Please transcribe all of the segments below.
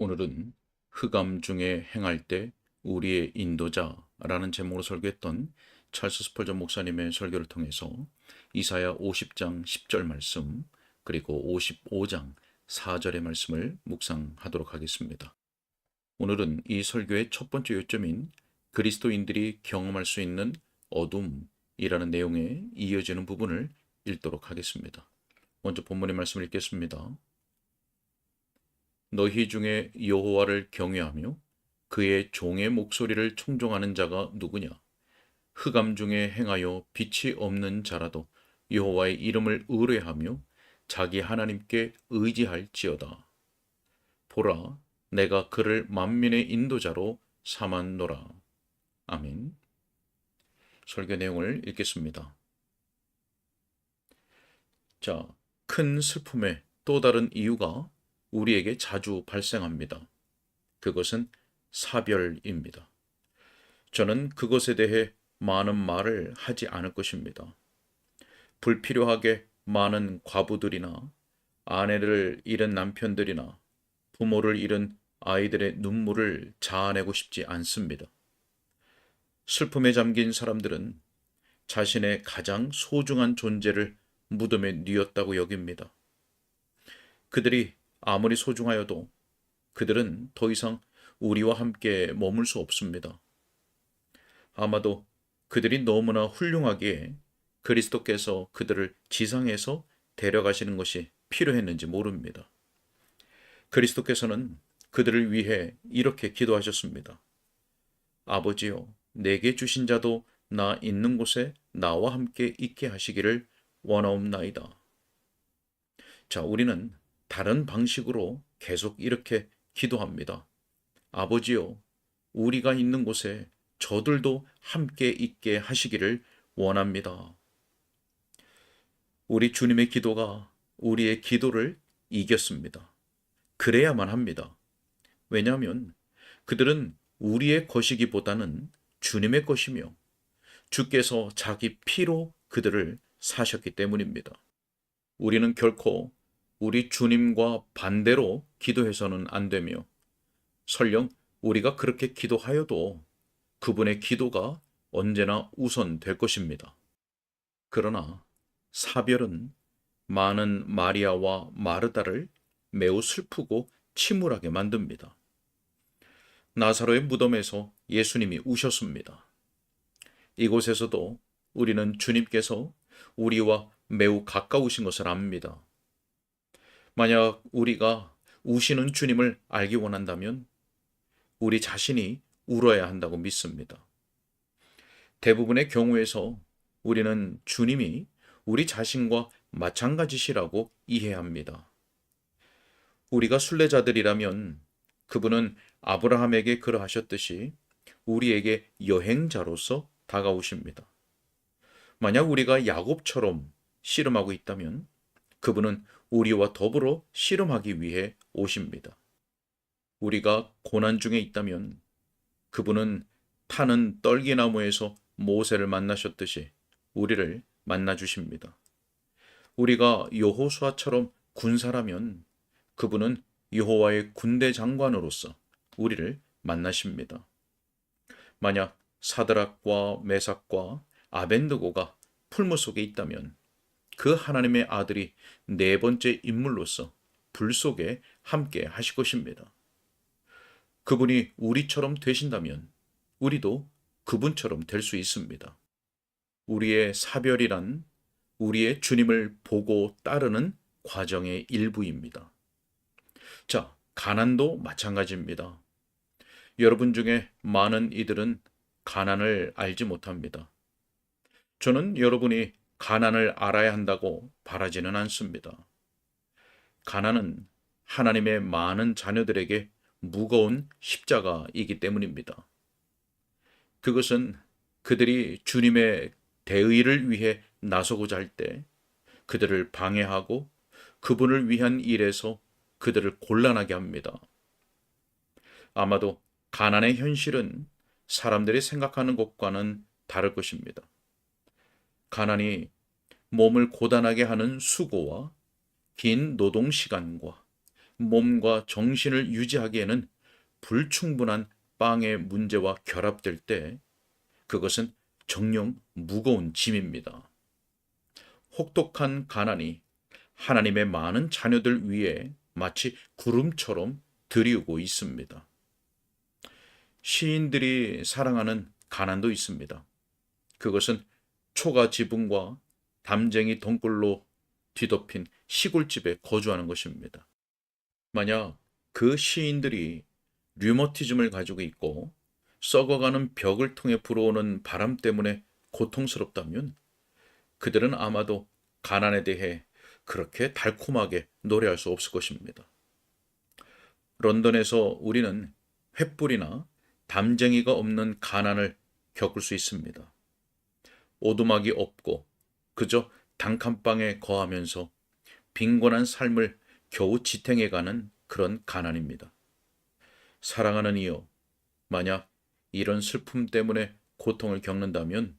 오늘은 흑암 중에 행할 때 우리의 인도자라는 제목으로 설교했던 찰스 스펄전 목사님의 설교를 통해서 이사야 50장 10절 말씀 그리고 55장 4절의 말씀을 묵상하도록 하겠습니다. 오늘은 이 설교의 첫 번째 요점인 그리스도인들이 경험할 수 있는 어둠이라는 내용에 이어지는 부분을 읽도록 하겠습니다. 먼저 본문의 말씀을 읽겠습니다. 너희 중에 여호와를 경외하며 그의 종의 목소리를 청종하는 자가 누구냐? 흑암 중에 행하여 빛이 없는 자라도 여호와의 이름을 의뢰하며 자기 하나님께 의지할지어다. 보라, 내가 그를 만민의 인도자로 삼았노라. 아멘. 설교 내용을 읽겠습니다. 자, 큰 슬픔의 또 다른 이유가 우리에게 자주 발생합니다. 그것은 사별입니다. 저는 그것에 대해 많은 말을 하지 않을 것입니다. 불필요하게 많은 과부들이나 아내를 잃은 남편들이나 부모를 잃은 아이들의 눈물을 자아내고 싶지 않습니다. 슬픔에 잠긴 사람들은 자신의 가장 소중한 존재를 무덤에 뉘었다고 여깁니다. 그들이 아무리 소중하여도 그들은 더 이상 우리와 함께 머물 수 없습니다. 아마도 그들이 너무나 훌륭하기에 그리스도께서 그들을 지상에서 데려가시는 것이 필요했는지 모릅니다. 그리스도께서는 그들을 위해 이렇게 기도하셨습니다. 아버지여, 내게 주신 자도 나 있는 곳에 나와 함께 있게 하시기를 원하옵나이다. 자, 우리는 다른 방식으로 계속 이렇게 기도합니다. 아버지여, 우리가 있는 곳에 저들도 함께 있게 하시기를 원합니다. 우리 주님의 기도가 우리의 기도를 이겼습니다. 그래야만 합니다. 왜냐하면 그들은 우리의 것이기보다는 주님의 것이며 주께서 자기 피로 그들을 사셨기 때문입니다. 우리는 결코 우리 주님과 반대로 기도해서는 안 되며 설령 우리가 그렇게 기도하여도 그분의 기도가 언제나 우선될 것입니다. 그러나 사별은 많은 마리아와 마르다를 매우 슬프고 침울하게 만듭니다. 나사로의 무덤에서 예수님이 우셨습니다. 이곳에서도 우리는 주님께서 우리와 매우 가까우신 것을 압니다. 만약 우리가 우시는 주님을 알기 원한다면 우리 자신이 울어야 한다고 믿습니다. 대부분의 경우에서 우리는 주님이 우리 자신과 마찬가지시라고 이해합니다. 우리가 순례자들이라면 그분은 아브라함에게 그러하셨듯이 우리에게 여행자로서 다가오십니다. 만약 우리가 야곱처럼 씨름하고 있다면 그분은 우리와 더불어 씨름하기 위해 오십니다. 우리가 고난 중에 있다면 그분은 타는 떨기나무에서 모세를 만나셨듯이 우리를 만나 주십니다. 우리가 여호수아처럼 군사라면 그분은 여호와의 군대 장관으로서 우리를 만나십니다. 만약 사드락과 메삭과 아벤드고가 풀무 속에 있다면 그 하나님의 아들이 네 번째 인물로서 불 속에 함께 하실 것입니다. 그분이 우리처럼 되신다면 우리도 그분처럼 될 수 있습니다. 우리의 사별이란 우리의 주님을 보고 따르는 과정의 일부입니다. 자, 가난도 마찬가지입니다. 여러분 중에 많은 이들은 가난을 알지 못합니다. 저는 여러분이 가난을 알아야 한다고 바라지는 않습니다. 가난은 하나님의 많은 자녀들에게 무거운 십자가이기 때문입니다. 그것은 그들이 주님의 대의를 위해 나서고자 할 때 그들을 방해하고 그분을 위한 일에서 그들을 곤란하게 합니다. 아마도 가난의 현실은 사람들이 생각하는 것과는 다를 것입니다. 가난이 몸을 고단하게 하는 수고와 긴 노동 시간과 몸과 정신을 유지하기에는 불충분한 빵의 문제와 결합될 때 그것은 정녕 무거운 짐입니다. 혹독한 가난이 하나님의 많은 자녀들 위에 마치 구름처럼 들이우고 있습니다. 시인들이 사랑하는 가난도 있습니다. 그것은 초가 지붕과 담쟁이 덩굴로 뒤덮인 시골집에 거주하는 것입니다. 만약 그 시인들이 류머티즘을 가지고 있고 썩어가는 벽을 통해 불어오는 바람 때문에 고통스럽다면 그들은 아마도 가난에 대해 그렇게 달콤하게 노래할 수 없을 것입니다. 런던에서 우리는 횃불이나 담쟁이가 없는 가난을 겪을 수 있습니다. 오두막이 없고 그저 단칸방에 거하면서 빈곤한 삶을 겨우 지탱해가는 그런 가난입니다. 사랑하는 이여, 만약 이런 슬픔 때문에 고통을 겪는다면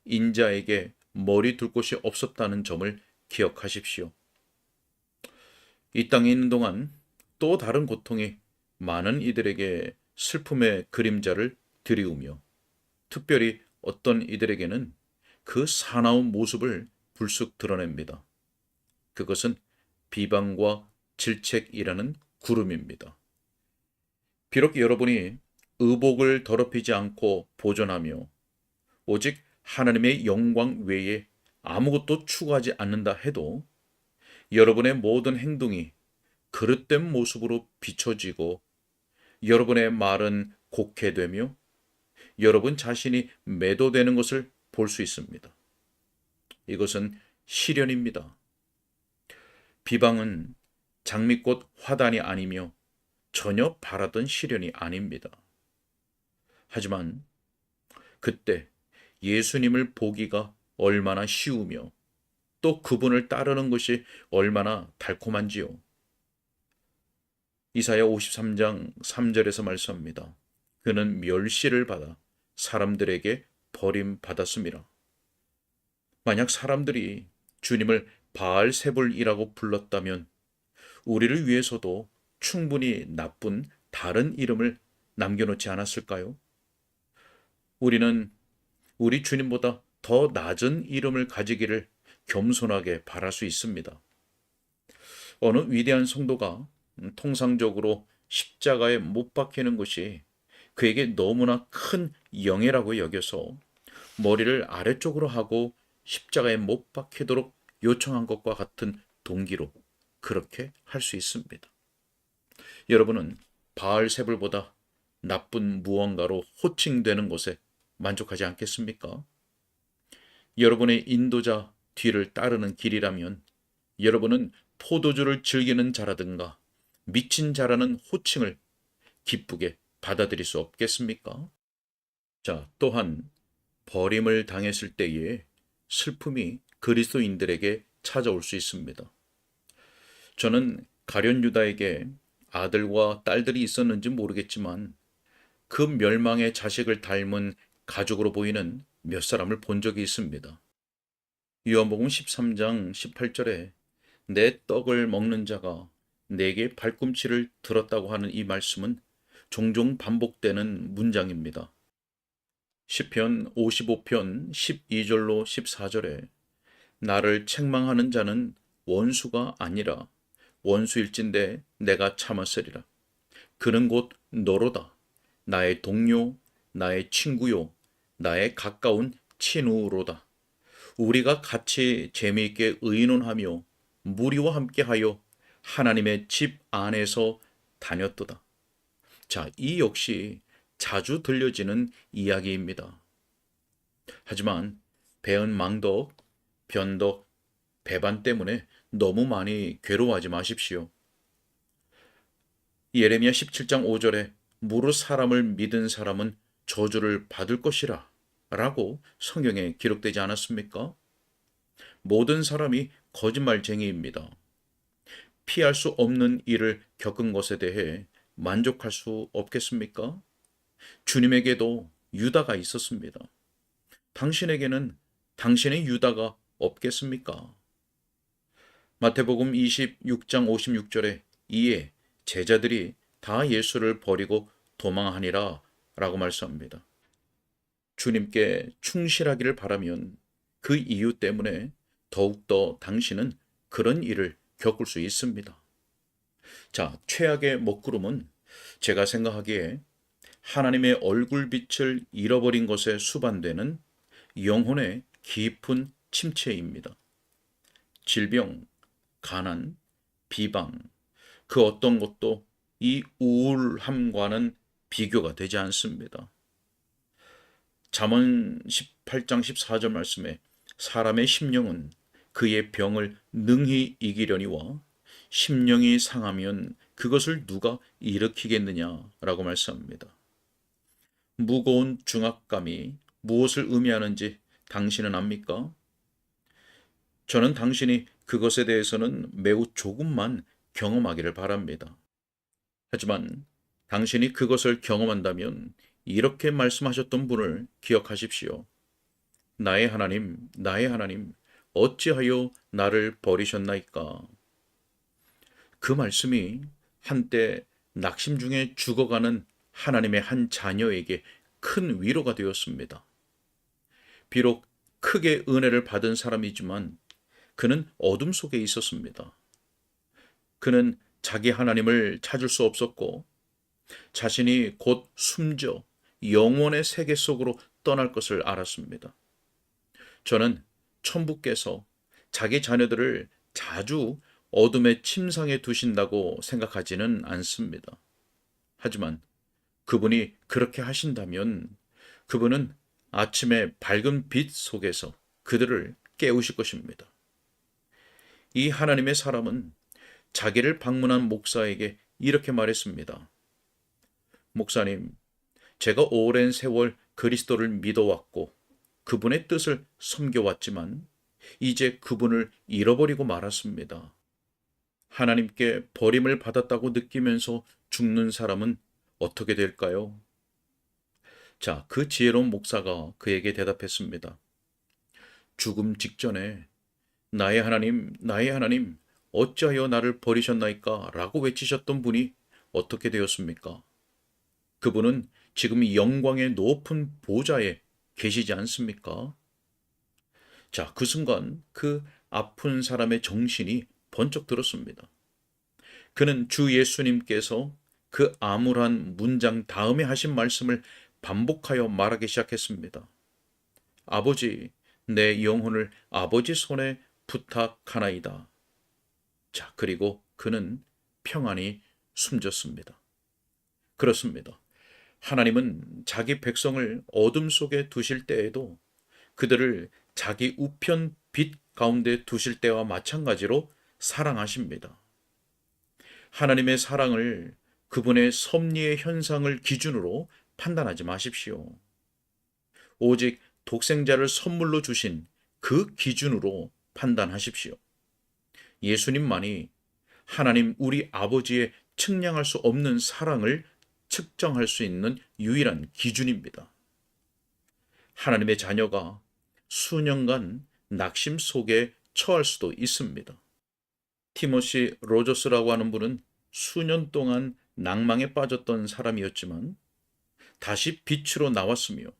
인자에게 머리 둘 곳이 없었다는 점을 기억하십시오. 이 땅에 있는 동안 또 다른 고통이 많은 이들에게 슬픔의 그림자를 드리우며 특별히 어떤 이들에게는 그 사나운 모습을 불쑥 드러냅니다. 그것은 비방과 질책이라는 구름입니다. 비록 여러분이 의복을 더럽히지 않고 보존하며 오직 하나님의 영광 외에 아무것도 추구하지 않는다 해도 여러분의 모든 행동이 그릇된 모습으로 비춰지고 여러분의 말은 곡해되며 여러분 자신이 매도되는 것을 볼 수 있습니다. 이것은 시련입니다. 비방은 장미꽃 화단이 아니며 전혀 바라던 시련이 아닙니다. 하지만 그때 예수님을 보기가 얼마나 쉬우며 또 그분을 따르는 것이 얼마나 달콤한지요. 이사야 53장 3절에서 말씀합니다. 그는 멸시를 받아 사람들에게 버림받았습니다. 만약 사람들이 주님을 바알세불이라고 불렀다면 우리를 위해서도 충분히 나쁜 다른 이름을 남겨놓지 않았을까요? 우리는 우리 주님보다 더 낮은 이름을 가지기를 겸손하게 바랄 수 있습니다. 어느 위대한 성도가 통상적으로 십자가에 못 박히는 것이 그에게 너무나 큰 영예라고 여겨서 머리를 아래쪽으로 하고 십자가에 못 박히도록 요청한 것과 같은 동기로 그렇게 할 수 있습니다. 여러분은 바알세불보다 나쁜 무언가로 호칭되는 것에 만족하지 않겠습니까? 여러분의 인도자 뒤를 따르는 길이라면 여러분은 포도주를 즐기는 자라든가 미친 자라는 호칭을 기쁘게 받아들일 수 없겠습니까? 자, 또한 버림을 당했을 때에 슬픔이 그리스도인들에게 찾아올 수 있습니다. 저는 가룟 유다에게 아들과 딸들이 있었는지 모르겠지만 그 멸망의 자식을 닮은 가족으로 보이는 몇 사람을 본 적이 있습니다. 요한복음 13장 18절에 내 떡을 먹는 자가 내게 발꿈치를 들었다고 하는 이 말씀은 종종 반복되는 문장입니다. 시편 55편 12절로 14절에 나를 책망하는 자는 원수가 아니라 원수일진데 내가 참았으리라. 그는 곧 너로다. 나의 동료, 나의 친구요, 나의 가까운 친우로다. 우리가 같이 재미있게 의논하며 무리와 함께하여 하나님의 집 안에서 다녔도다. 자, 이 역시 자주 들려지는 이야기입니다. 하지만 배은 망덕, 변덕, 배반 때문에 너무 많이 괴로워하지 마십시오. 예레미야 17장 5절에 무릇 사람을 믿은 사람은 저주를 받을 것이라 라고 성경에 기록되지 않았습니까? 모든 사람이 거짓말쟁이입니다. 피할 수 없는 일을 겪은 것에 대해 만족할 수 없겠습니까? 주님에게도 유다가 있었습니다. 당신에게는 당신의 유다가 없겠습니까? 마태복음 26장 56절에 이에 제자들이 다 예수를 버리고 도망하니라 라고 말씀합니다. 주님께 충실하기를 바라면 그 이유 때문에 더욱더 당신은 그런 일을 겪을 수 있습니다. 자, 최악의 먹구름은 제가 생각하기에 하나님의 얼굴빛을 잃어버린 것에 수반되는 영혼의 깊은 침체입니다. 질병, 가난, 비방, 그 어떤 것도 이 우울함과는 비교가 되지 않습니다. 잠언 18장 14절 말씀에 사람의 심령은 그의 병을 능히 이기려니와 심령이 상하면 그것을 누가 일으키겠느냐라고 말씀합니다. 무거운 중압감이 무엇을 의미하는지 당신은 압니까? 저는 당신이 그것에 대해서는 매우 조금만 경험하기를 바랍니다. 하지만 당신이 그것을 경험한다면 이렇게 말씀하셨던 분을 기억하십시오. 나의 하나님, 어찌하여 나를 버리셨나이까? 그 말씀이 한때 낙심 중에 죽어가는 하나님의 한 자녀에게 큰 위로가 되었습니다. 비록 크게 은혜를 받은 사람이지만 그는 어둠 속에 있었습니다. 그는 자기 하나님을 찾을 수 없었고 자신이 곧 숨져 영원의 세계 속으로 떠날 것을 알았습니다. 저는 천부께서 자기 자녀들을 자주 어둠의 침상에 두신다고 생각하지는 않습니다. 하지만 그분이 그렇게 하신다면 그분은 아침의 밝은 빛 속에서 그들을 깨우실 것입니다. 이 하나님의 사람은 자기를 방문한 목사에게 이렇게 말했습니다. 목사님, 제가 오랜 세월 그리스도를 믿어왔고 그분의 뜻을 섬겨왔지만 이제 그분을 잃어버리고 말았습니다. 하나님께 버림을 받았다고 느끼면서 죽는 사람은 어떻게 될까요? 자, 그 지혜로운 목사가 그에게 대답했습니다. 죽음 직전에 나의 하나님, 어찌하여 나를 버리셨나이까? 라고 외치셨던 분이 어떻게 되었습니까? 그분은 지금 이 영광의 높은 보좌에 계시지 않습니까? 자, 그 순간 그 아픈 사람의 정신이 번쩍 들었습니다. 그는 주 예수님께서 그 암울한 문장 다음에 하신 말씀을 반복하여 말하기 시작했습니다. 아버지, 내 영혼을 아버지 손에 부탁하나이다. 자, 그리고 그는 평안히 숨졌습니다. 그렇습니다. 하나님은 자기 백성을 어둠 속에 두실 때에도 그들을 자기 우편 빛 가운데 두실 때와 마찬가지로 사랑하십니다. 하나님의 사랑을 그분의 섭리의 현상을 기준으로 판단하지 마십시오. 오직 독생자를 선물로 주신 그 기준으로 판단하십시오. 예수님만이 하나님 우리 아버지의 측량할 수 없는 사랑을 측정할 수 있는 유일한 기준입니다. 하나님의 자녀가 수년간 낙심 속에 처할 수도 있습니다. 티모시 로저스라고 하는 분은 수년 동안 낭망에 빠졌던 사람이었지만 다시 빛으로 나왔으며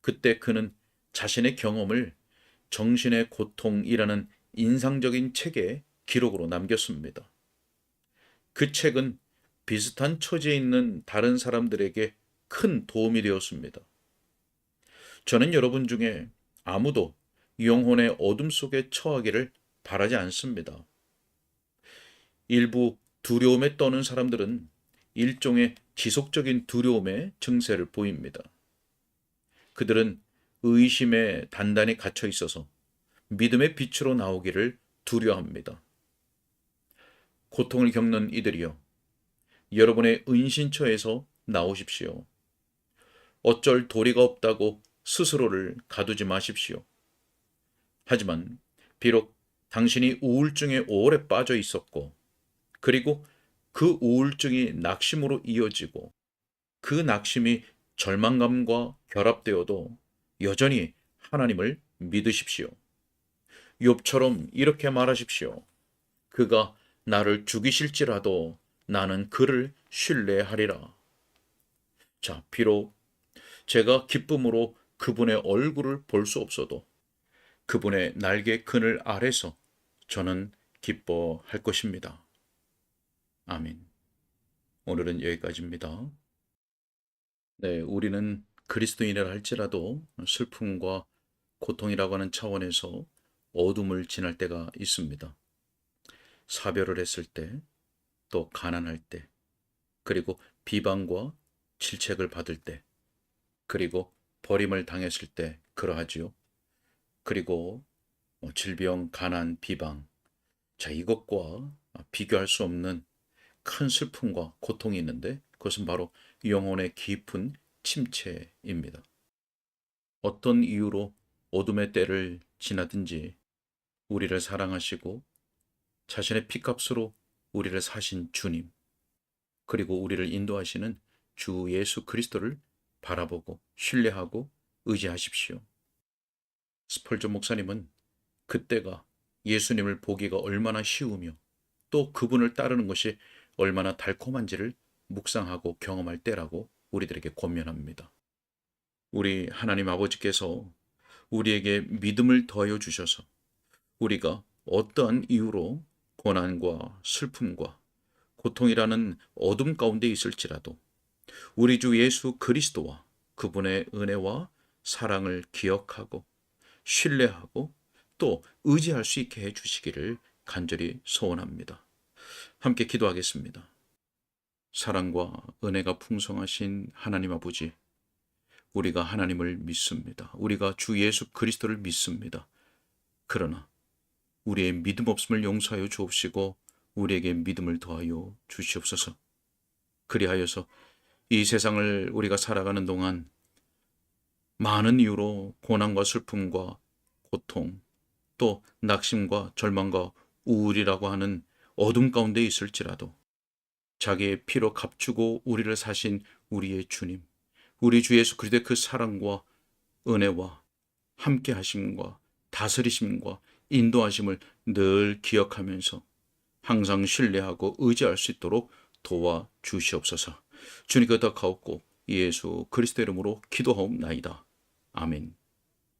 그때 그는 자신의 경험을 정신의 고통이라는 인상적인 책에 기록으로 남겼습니다. 그 책은 비슷한 처지에 있는 다른 사람들에게 큰 도움이 되었습니다. 저는 여러분 중에 아무도 영혼의 어둠 속에 처하기를 바라지 않습니다. 일부 두려움에 떠는 사람들은 일종의 지속적인 두려움의 증세를 보입니다. 그들은 의심에 단단히 갇혀 있어서 믿음의 빛으로 나오기를 두려워합니다. 고통을 겪는 이들이여, 여러분의 은신처에서 나오십시오. 어쩔 도리가 없다고 스스로를 가두지 마십시오. 하지만 비록 당신이 우울증에 오래 빠져 있었고 그리고 그 우울증이 낙심으로 이어지고 그 낙심이 절망감과 결합되어도 여전히 하나님을 믿으십시오. 욥처럼 이렇게 말하십시오. 그가 나를 죽이실지라도 나는 그를 신뢰하리라. 자, 비록 제가 기쁨으로 그분의 얼굴을 볼 수 없어도 그분의 날개 그늘 아래서 저는 기뻐할 것입니다. 아멘. 오늘은 여기까지입니다. 네, 우리는 그리스도인이라 할지라도 슬픔과 고통이라고 하는 차원에서 어둠을 지날 때가 있습니다. 사별을 했을 때, 또 가난할 때, 그리고 비방과 질책을 받을 때, 그리고 버림을 당했을 때 그러하지요. 그리고 질병, 가난, 비방. 자, 이것과 비교할 수 없는 큰 슬픔과 고통이 있는데 그것은 바로 영혼의 깊은 침체입니다. 어떤 이유로 어둠의 때를 지나든지 우리를 사랑하시고 자신의 피값으로 우리를 사신 주님, 그리고 우리를 인도하시는 주 예수 그리스도를 바라보고 신뢰하고 의지하십시오. 스펄전 목사님은 그때가 예수님을 보기가 얼마나 쉬우며 또 그분을 따르는 것이 얼마나 달콤한지를 묵상하고 경험할 때라고 우리들에게 권면합니다. 우리 하나님 아버지께서 우리에게 믿음을 더하여 주셔서 우리가 어떠한 이유로 고난과 슬픔과 고통이라는 어둠 가운데 있을지라도 우리 주 예수 그리스도와 그분의 은혜와 사랑을 기억하고 신뢰하고 또 의지할 수 있게 해 주시기를 간절히 소원합니다. 함께 기도하겠습니다. 사랑과 은혜가 풍성하신 하나님 아버지, 우리가 하나님을 믿습니다. 우리가 주 예수 그리스도를 믿습니다. 그러나 우리의 믿음 없음을 용서하여 주옵시고 우리에게 믿음을 더하여 주시옵소서. 그리하여서 이 세상을 우리가 살아가는 동안 많은 이유로 고난과 슬픔과 고통, 또 낙심과 절망과 우울이라고 하는 어둠 가운데 있을지라도 자기의 피로 값주고 우리를 사신 우리의 주님, 우리 주 예수 그리스도의 그 사랑과 은혜와 함께 하심과 다스리심과 인도하심을 늘 기억하면서 항상 신뢰하고 의지할 수 있도록 도와주시옵소서. 주님께 더 가옵고 예수 그리스도 이름으로 기도하옵나이다. 아멘.